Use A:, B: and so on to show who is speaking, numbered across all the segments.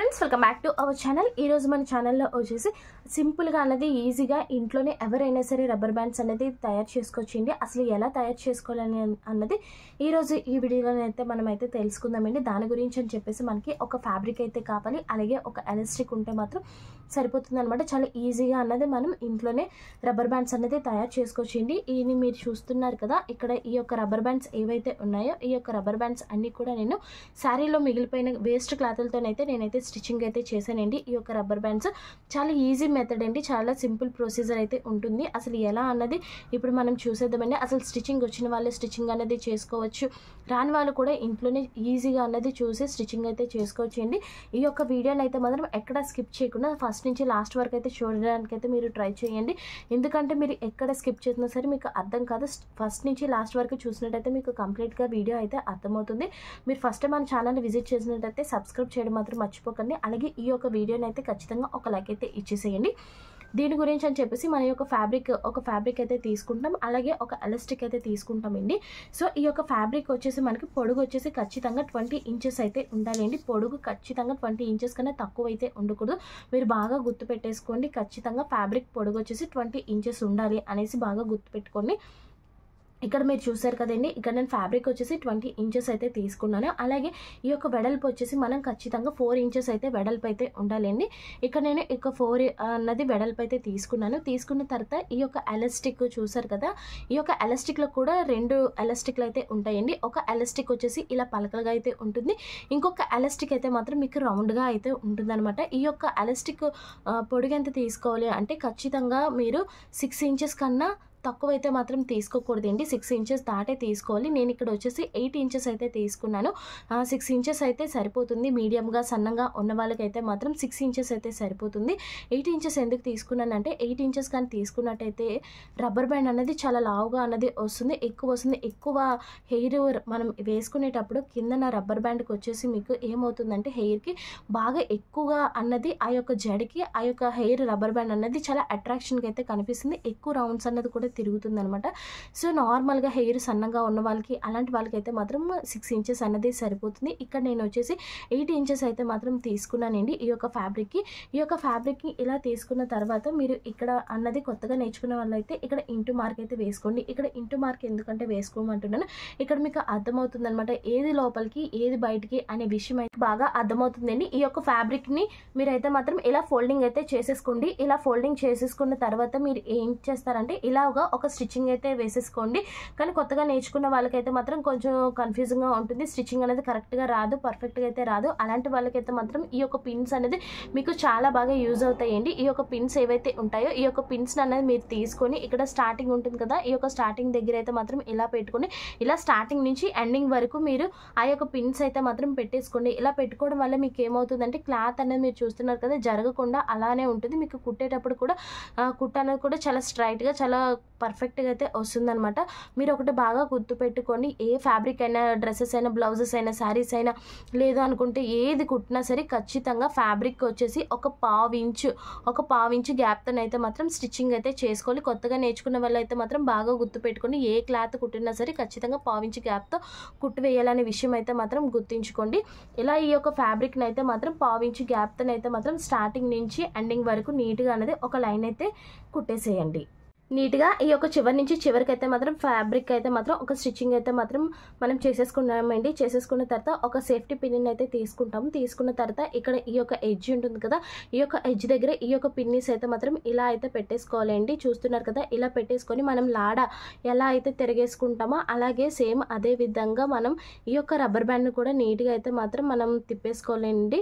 A: Friends welcome back to our channel. ఈ రోజు మన ఛానల్లో వచ్చేసి సింపుల్గా అన్నది ఈజీగా ఇంట్లోనే ఎవరైనా సరే రబ్బర్ బ్యాండ్స్ అనేది తయారు చేసుకోవచ్చండి. అసలు ఎలా తయారు చేసుకోవాలని అన్నది ఈరోజు ఈ వీడియోలో అయితే మనమైతే తెలుసుకుందామండి. దాని గురించి అని చెప్పేసి మనకి ఒక ఫ్యాబ్రిక్ అయితే కావాలి, అలాగే ఒక ఎలాస్టిక్ ఉంటే మాత్రం సరిపోతుంది అనమాట. చాలా ఈజీగా అన్నది మనం ఇంట్లోనే రబ్బర్ బ్యాండ్స్ అనేది తయారు చేసుకోవచ్చండి. ఇది మీరు చూస్తున్నారు కదా, ఇక్కడ ఈ యొక్క రబ్బర్ బ్యాండ్స్ ఏవైతే ఉన్నాయో ఈ యొక్క రబ్బర్ బ్యాండ్స్ అన్నీ కూడా నేను శారీలో మిగిలిపోయిన వేస్ట్ క్లాతులతోనైతే నేనైతే స్టిచ్చింగ్ అయితే చేశానండి. ఈ యొక్క రబ్బర్ బ్యాండ్స్ చాలా ఈజీ మెథడ్ అండి, చాలా సింపుల్ ప్రొసీజర్ అయితే ఉంటుంది. అసలు ఎలా అన్నది ఇప్పుడు మనం చూసేద్దామండి. అసలు స్టిచ్చింగ్ వచ్చిన వాళ్ళే స్టిచ్చింగ్ అనేది చేసుకోవచ్చు, రాని వాళ్ళు కూడా ఇంట్లోనే ఈజీగా అన్నది చూసి స్టిచ్చింగ్ అయితే చేసుకోవచ్చు అండి. ఈ యొక్క వీడియోని అయితే మాత్రం ఎక్కడ స్కిప్ చేయకుండా ఫస్ట్ నుంచి లాస్ట్ వరకు అయితే చూడడానికి అయితే మీరు ట్రై చేయండి. ఎందుకంటే మీరు ఎక్కడ స్కిప్ చేసినా సరే మీకు అర్థం కాదు. ఫస్ట్ నుంచి లాస్ట్ వరకు చూసినట్టయితే మీకు కంప్లీట్గా వీడియో అయితే అర్థమవుతుంది. మీరు ఫస్ట్ మన ఛానల్ని విజిట్ చేసినట్టయితే సబ్స్క్రైబ్ చేయడం మాత్రం మర్చిపోకండి. అలాగే ఈ యొక్క వీడియోని అయితే ఖచ్చితంగా ఒక లైక్ అయితే ఇచ్చేసేయండి. దీని గురించి అని చెప్పేసి మన యొక్క ఫ్యాబ్రిక్ అయితే తీసుకుంటాం, అలాగే ఒక ఎలాస్టిక్ అయితే తీసుకుంటామండి. సో ఈ యొక్క ఫ్యాబ్రిక్ వచ్చేసి మనకి పొడుగు వచ్చేసి ఖచ్చితంగా 20 ఇంచెస్ అయితే ఉండాలండి. పొడుగు ఖచ్చితంగా 20 ఇంచెస్ కన్నా తక్కువ అయితే ఉండకూడదు. మీరు బాగా గుర్తు పెట్టేసుకోండి, ఖచ్చితంగా ఫ్యాబ్రిక్ పొడుగు వచ్చేసి 20 ఇంచెస్ ఉండాలి అనేసి బాగా గుర్తుపెట్టుకోండి. ఇక్కడ మీరు చూసారు కదండి, ఇక్కడ నేను ఫ్యాబ్రిక్ వచ్చేసి 20 ఇంచెస్ అయితే తీసుకున్నాను. అలాగే ఈ యొక్క వెడల్పు వచ్చేసి మనం ఖచ్చితంగా 4 ఇంచెస్ అయితే వెడల్పు అయితే ఉండాలండి. ఇక్కడ నేను ఇక 4 అన్నది వెడల్పు అయితే తీసుకున్న తర్వాత ఈ యొక్క ఎలాస్టిక్ చూసారు కదా, ఈ యొక్క ఎలాస్టిక్లో కూడా 2 ఎలాస్టిక్లు అయితే ఉంటాయండి. ఒక ఎలాస్టిక్ వచ్చేసి ఇలా పలకలుగా అయితే ఉంటుంది, ఇంకొక ఎలాస్టిక్ అయితే మాత్రం మీకు రౌండ్గా అయితే ఉంటుంది అనమాట. ఈ యొక్క ఎలాస్టిక్ పొడుగు ఎంత తీసుకోవాలి అంటే ఖచ్చితంగా మీరు 6 ఇంచెస్ కన్నా తక్కువ అయితే మాత్రం తీసుకోకూడదండి. 6 ఇంచెస్ దాటే తీసుకోవాలి. నేను ఇక్కడ వచ్చేసి 8 ఇంచెస్ అయితే తీసుకున్నాను. 6 ఇంచెస్ అయితే సరిపోతుంది. మీడియంగా సన్నంగా ఉన్న వాళ్ళకైతే మాత్రం 6 ఇంచెస్ అయితే సరిపోతుంది. 8 ఇంచెస్ ఎందుకు తీసుకున్నానంటే 8 ఇంచెస్ కానీ తీసుకున్నట్టయితే రబ్బర్ బ్యాండ్ అనేది చాలా లావుగా అన్నది వస్తుంది, ఎక్కువ హెయిర్ మనం వేసుకునేటప్పుడు కిందన రబ్బర్ బ్యాండ్కి వచ్చేసి మీకు ఏమవుతుందంటే హెయిర్కి బాగా ఎక్కువగా అన్నది ఆ యొక్క జడికి ఆ యొక్క హెయిర్ రబ్బర్ బ్యాండ్ అన్నది చాలా అట్రాక్షన్గా అయితే కనిపిస్తుంది, ఎక్కువ రౌండ్స్ అన్నది కూడా తిరుగుతుంది అనమాట. సో నార్మల్గా హెయిర్ సన్నగా ఉన్న వాళ్ళకి అలాంటి వాళ్ళకైతే మాత్రం 6 ఇంచెస్ అన్నది సరిపోతుంది. ఇక్కడ నేను వచ్చేసి 8 ఇంచెస్ అయితే మాత్రం తీసుకున్నానండి ఈ యొక్క ఫ్యాబ్రిక్కి. ఇలా తీసుకున్న తర్వాత మీరు ఇక్కడ అన్నది కొత్తగా నేర్చుకునే వాళ్ళైతే ఇక్కడ ఇంటూ మార్క్ అయితే వేసుకోండి. ఇక్కడ ఇంటూ మార్క్ ఎందుకంటే వేసుకోమంటున్నాను, ఇక్కడ మీకు అర్థమవుతుంది అనమాట ఏది లోపలికి ఏది బయటికి అనే విషయం అయితే బాగా అర్థమవుతుందండి. ఈ యొక్క ఫ్యాబ్రిక్ని మీరైతే మాత్రం ఇలా ఫోల్డింగ్ అయితే చేసేసుకోండి. ఇలా ఫోల్డింగ్ చేసేసుకున్న తర్వాత మీరు ఏం చేస్తారంటే ఇలాగా ఒక స్టిచ్చింగ్ అయితే వేసేసుకోండి. కానీ కొత్తగా నేర్చుకున్న వాళ్ళకైతే మాత్రం కొంచెం కన్ఫ్యూజింగ్గా ఉంటుంది, స్టిచ్చింగ్ అనేది కరెక్ట్గా రాదు, పర్ఫెక్ట్గా అయితే రాదు. అలాంటి వాళ్ళకైతే మాత్రం ఈ యొక్క పిన్స్ అనేది మీకు చాలా బాగా యూజ్ అవుతాయండి. ఈ యొక్క పిన్స్ ఏవైతే ఉంటాయో ఈ యొక్క పిన్స్ అనేది మీరు తీసుకొని ఇక్కడ స్టార్టింగ్ ఉంటుంది కదా, ఈ యొక్క స్టార్టింగ్ దగ్గర అయితే మాత్రం ఇలా పెట్టుకొని ఇలా స్టార్టింగ్ నుంచి ఎండింగ్ వరకు మీరు ఆ యొక్క పిన్స్ అయితే మాత్రం పెట్టేసుకోండి. ఇలా పెట్టుకోవడం వల్ల మీకు ఏమవుతుందంటే క్లాత్ అనేది మీరు చూస్తున్నారు కదా జరగకుండా అలానే ఉంటుంది. మీకు కుట్టేటప్పుడు కూడా కుట్ట అనేది కూడా చాలా స్ట్రైట్గా చాలా పర్ఫెక్ట్గా అయితే వస్తుందన్నమాట. మీరు ఒకటి బాగా గుర్తుపెట్టుకోండి, ఏ ఫ్యాబ్రిక్ అయినా డ్రెస్సెస్ అయినా బ్లౌజెస్ అయినా శారీస్ అయినా లేదు అనుకుంటే ఏది కుట్టినా సరే ఖచ్చితంగా ఫ్యాబ్రిక్ వచ్చేసి ఒక పావు ఇంచు గ్యాప్తో అయితే మాత్రం స్టిచ్చింగ్ అయితే చేసుకోవాలి. కొత్తగా నేర్చుకున్న వాళ్ళు అయితే మాత్రం బాగా గుర్తుపెట్టుకోండి, ఏ క్లాత్ కుట్టినా సరే ఖచ్చితంగా పావు ఇంచు గ్యాప్తో కుట్టు వేయాలనే విషయం అయితే మాత్రం గుర్తుంచుకోండి. ఇలా ఈ యొక్క ఫ్యాబ్రిక్ని అయితే మాత్రం పావు ఇంచు గ్యాప్తో అయితే మాత్రం స్టార్టింగ్ నుంచి ఎండింగ్ వరకు నీట్గా అనేది ఒక లైన్ అయితే కుట్టేసేయండి. నీట్గా ఈ యొక్క చివరి నుంచి చివరికి అయితే మాత్రం ఫ్యాబ్రిక్ అయితే మాత్రం ఒక స్టిచ్చింగ్ అయితే మాత్రం మనం చేసేసుకున్నామండి. చేసేసుకున్న తర్వాత ఒక సేఫ్టీ పిన్ అయితే తీసుకున్న తర్వాత ఇక్కడ ఈ యొక్క ఎడ్జ్ ఉంటుంది కదా, ఈ యొక్క ఎడ్జ్ దగ్గర ఈ యొక్క పిన్నీస్ అయితే మాత్రం ఇలా అయితే పెట్టేసుకోవాలండి. చూస్తున్నారు కదా, ఇలా పెట్టేసుకొని మనం లాడ ఎలా అయితే తిరిగేసుకుంటామో అలాగే సేమ్ అదే విధంగా మనం ఈ యొక్క రబ్బర్ బ్యాండ్ని కూడా నీట్గా అయితే మాత్రం మనం తిప్పేసుకోవాలండి.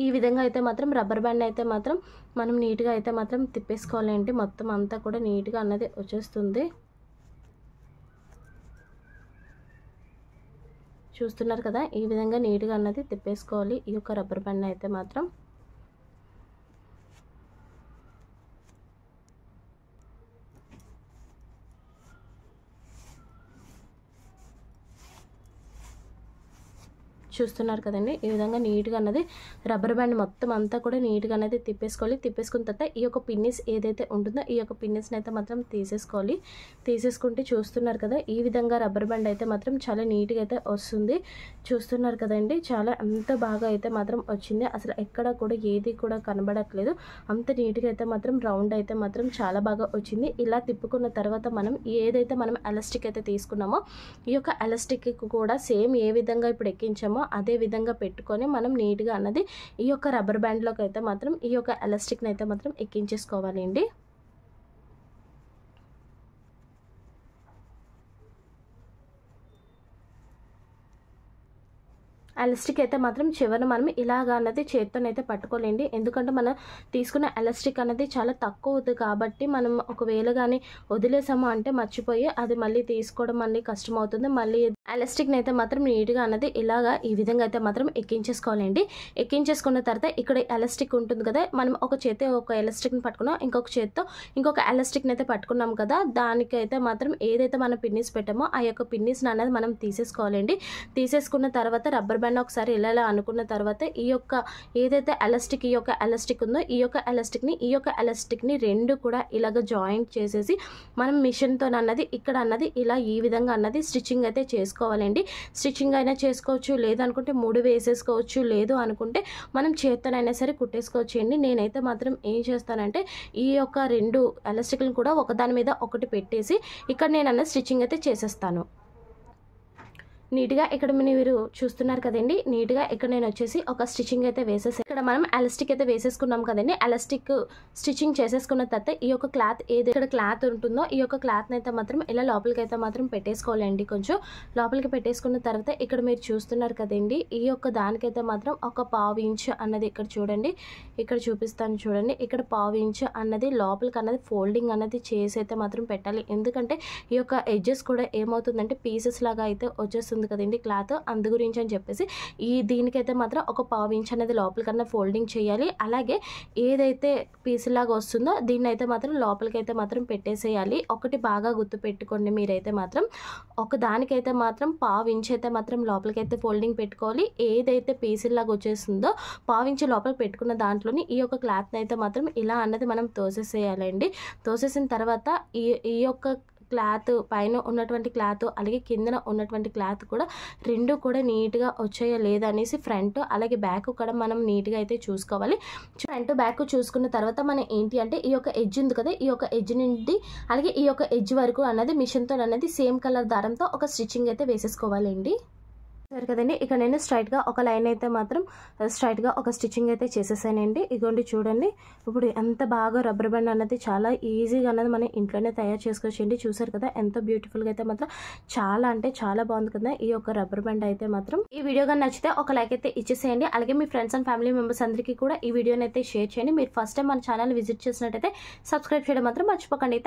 A: ఈ విధంగా అయితే మాత్రం రబ్బర్ బ్యాండ్ అయితే మాత్రం మనం నీట్గా అయితే మాత్రం తిప్పేసుకోవాలండి. మొత్తం అంతా కూడా నీట్గా అన్నది వచ్చేస్తుంది. చూస్తున్నారు కదా, ఈ విధంగా నీట్గా అన్నది తిప్పేసుకోవాలి ఈ యొక్క రబ్బర్ బ్యాండ్ అయితే మాత్రం. చూస్తున్నారు కదండి, ఈ విధంగా నీట్గా అన్నది రబ్బర్ బ్యాండ్ మొత్తం అంతా కూడా నీట్గా అనేది తిప్పేసుకోవాలి. తిప్పేసుకున్న తర్వాత ఈ యొక్క పిన్నిస్ ఏదైతే ఉంటుందో ఈ యొక్క పిన్నిస్ని అయితే మాత్రం తీసేసుకోవాలి. తీసేసుకుంటే చూస్తున్నారు కదా, ఈ విధంగా రబ్బర్ బ్యాండ్ అయితే మాత్రం చాలా నీట్గా అయితే వస్తుంది. చూస్తున్నారు కదండి, చాలా అంత బాగా అయితే మాత్రం వచ్చింది. అసలు ఎక్కడ కూడా ఏది కూడా కనబడట్లేదు, అంత నీట్గా అయితే మాత్రం రౌండ్ అయితే మాత్రం చాలా బాగా వచ్చింది. ఇలా తిప్పుకున్న తర్వాత మనం ఏదైతే మనం ఎలాస్టిక్ అయితే తీసుకున్నామో ఈ యొక్క ఎలాస్టిక్ కూడా సేమ్ ఏ విధంగా ఇప్పుడు ఎక్కించామో అదే విధంగా పెట్టుకొని మనం నీట్గా అన్నది ఈ యొక్క రబ్బర్ బ్యాండ్లోకి అయితే మాత్రం ఈ యొక్క ఎలాస్టిక్ని అయితే మాత్రం ఎక్కించేసుకోవాలి అండి. ఎలాస్టిక్ అయితే మాత్రం చివరిన మనం ఇలాగా అన్నది చేత్తోనైతే పట్టుకోలేండి, ఎందుకంటే మనం తీసుకున్న ఎలాస్టిక్ అనేది చాలా తక్కువ అవుతుంది కాబట్టి మనం ఒకవేళ కానీ వదిలేసాము అంటే మర్చిపోయి అది మళ్ళీ తీసుకోవడం మళ్ళీ కష్టం అవుతుంది. మళ్ళీ ఎలాస్టిక్ని అయితే మాత్రం నీట్గా అన్నది ఇలాగా ఈ విధంగా అయితే మాత్రం ఎక్కించేసుకోవాలండి. ఎక్కించేసుకున్న తర్వాత ఇక్కడ ఎలాస్టిక్ ఉంటుంది కదా, మనం ఒక చేతి ఒక ఎలాస్టిక్ని పట్టుకున్నాం, ఇంకొక చేత్తో ఇంకొక ఎలాస్టిక్ని అయితే పట్టుకున్నాం కదా, దానికైతే మాత్రం ఏదైతే మనం పిన్నిస్ పెట్టామో ఆ యొక్క పిన్నిస్ని అనేది మనం తీసేసుకోవాలండి. తీసేసుకున్న తర్వాత రబ్బర్ బ్యాండ్ ఒకసారి ఇలా అనుకున్న తర్వాత ఈ యొక్క ఏదైతే ఎలాస్టిక్ ఈ యొక్క ఎలాస్టిక్ ఉందో ఈ యొక్క ఎలాస్టిక్ని రెండు కూడా ఇలాగ జాయింట్ చేసేసి మనం మిషన్తో అన్నది ఇక్కడ అన్నది ఇలా ఈ విధంగా అన్నది స్టిచ్చింగ్ అయితే చేసుకోవాలండి. స్టిచ్చింగ్ అయినా చేసుకోవచ్చు, లేదనుకుంటే ముడి వేసేసుకోవచ్చు, లేదు అనుకుంటే మనం చేత్తోనైనా సరే కుట్టేసుకోవచ్చు అండి. నేనైతే మాత్రం ఏం చేస్తానంటే ఈ యొక్క రెండు ఎలాస్టిక్లను కూడా ఒకదాని మీద ఒకటి పెట్టేసి ఇక్కడ నేను అన్న స్టిచ్చింగ్ అయితే చేసేస్తాను నీట్గా. ఇక్కడ మీరు చూస్తున్నారు కదండి, నీట్గా ఇక్కడ నేను వచ్చేసి ఒక స్టిచ్చింగ్ అయితే వేసేసి ఇక్కడ మనం ఎలాస్టిక్ అయితే వేసేసుకున్నాం కదండి. ఎలాస్టిక్ స్టిచ్చింగ్ చేసేసుకున్న తర్వాత ఈ యొక్క క్లాత్ ఏది ఇక్కడ క్లాత్ ఉంటుందో ఈ యొక్క క్లాత్ని అయితే మాత్రం ఇలా లోపలికి అయితే మాత్రం పెట్టేసుకోవాలండి. కొంచెం లోపలికి పెట్టేసుకున్న తర్వాత ఇక్కడ మీరు చూస్తున్నారు కదండి, ఈ యొక్క దానికైతే మాత్రం ఒక 1/2 ఇంచ్ అన్నది ఇక్కడ చూడండి, ఇక్కడ చూపిస్తాను చూడండి, ఇక్కడ 1/2 ఇంచ్ అన్నది లోపలికి అన్నది ఫోల్డింగ్ అన్నది చేసి అయితే మాత్రం పెట్టాలి. ఎందుకంటే ఈ యొక్క ఎడ్జెస్ కూడా ఏమవుతుందంటే పీసెస్ లాగా అయితే వచ్చేస్తుంది కదండి క్లాత్, అందు గురించి అని చెప్పేసి దీనికైతే మాత్రం ఒక 1/2 ఇంచ్ అనేది లోపలికన్నా ఫోల్డింగ్ చేయాలి. అలాగే ఏదైతే పీస్ లాగా వస్తుందో దీన్ని అయితే మాత్రం లోపలికైతే మాత్రం పెట్టేసేయాలి. ఒకటి బాగా గుర్తు పెట్టుకోండి, మీరైతే మాత్రం ఒక దానికైతే మాత్రం 1/2 ఇంచ్ అయితే మాత్రం లోపలికైతే ఫోల్డింగ్ పెట్టుకోవాలి. ఏదైతే పీసులాగా వచ్చేస్తుందో 1/2 ఇంచ్ లోపలికి పెట్టుకున్న దాంట్లోని ఈ యొక్క క్లాత్ని అయితే మాత్రం ఇలా అన్నది మనం తోసేసేయాలండి. తోసేసిన తర్వాత ఈ యొక్క క్లాత్ పైన ఉన్నటువంటి క్లాత్ అలాగే కిందన ఉన్నటువంటి క్లాత్ కూడా రెండు కూడా నీట్గా వచ్చాయో లేదా అనేసి ఫ్రంట్ అలాగే బ్యాక్ కూడా మనం నీట్గా అయితే చూసుకోవాలి. ఫ్రంట్ బ్యాక్ చూసుకున్న తర్వాత మనం ఏంటి అంటే ఈ యొక్క ఎడ్జ్ ఉంది కదా, ఈ యొక్క ఎడ్జ్ నుండి అలాగే ఈ యొక్క ఎడ్జ్ వరకు అన్నది మిషన్తో అన్నది సేమ్ కలర్ దారంతో ఒక స్టిచ్చింగ్ అయితే వేసేసుకోవాలండి. సరే కదండి, ఇక నేను స్ట్రైట్గా ఒక లైన్ అయితే మాత్రం స్ట్రైట్గా ఒక స్టిచ్చింగ్ అయితే చేసేసానండి. ఇగోండి చూడండి, ఇప్పుడు ఎంత బాగా రబ్బర్ బ్యాండ్ అన్నది చాలా ఈజీగా అన్నది మనం ఇంట్లోనే తయారు చేసుకోవచ్చండి. చూసారు కదా ఎంత బ్యూటిఫుల్గా అయితే మాత్రం చాలా అంటే చాలా బాగుంది కదా ఈ యొక్క రబ్బర్ బ్యాండ్ అయితే మాత్రం. ఈ వీడియో కానీ నచ్చితే ఒక లైక్ అయితే ఇచ్చేసేయండి. అలాగే మీ ఫ్రెండ్స్ అండ్ ఫ్యామిలీ మెంబర్స్ అందరికీ కూడా ఈ వీడియోని అయితే షేర్ చేయండి. మీరు ఫస్ట్ టైం మన ఛానల్ విజిట్ చేసినట్టయితే సబ్స్క్రైబ్ చేయడం మాత్రం మర్చిపోకండి.